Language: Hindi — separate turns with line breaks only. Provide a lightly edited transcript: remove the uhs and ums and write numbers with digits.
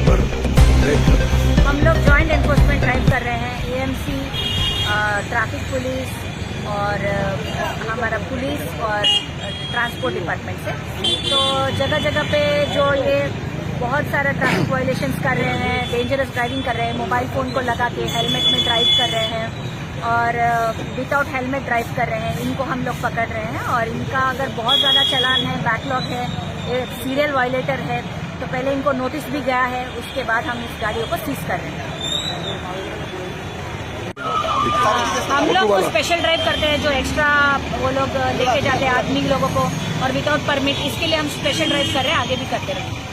पर
हम लोग जॉइंट एनफोर्समेंट ड्राइव कर रहे हैं, एएमसी, ट्रैफिक पुलिस और हमारा पुलिस और ट्रांसपोर्ट डिपार्टमेंट से। तो जगह जगह पे जो ये बहुत सारा ट्रैफिक वायलेशंस कर रहे हैं, डेंजरस ड्राइविंग कर रहे हैं, मोबाइल फ़ोन को लगा के हेलमेट में ड्राइव कर रहे हैं और विदाउट हेलमेट ड्राइव कर रहे हैं, इनको हम लोग पकड़ रहे हैं। और इनका अगर बहुत ज़्यादा चालान है, बैकलॉग है, ये सीरियल वायलेटर है, तो पहले इनको नोटिस भी गया है, उसके बाद हम इस गाड़ियों को सीज कर रहे हैं। हम लोग तो स्पेशल ड्राइव करते हैं, जो एक्स्ट्रा वो लोग लेके जाते हैं आदमी लोगों को और विदाउट परमिट, इसके लिए हम स्पेशल ड्राइव कर रहे हैं, आगे भी करते रहेंगे।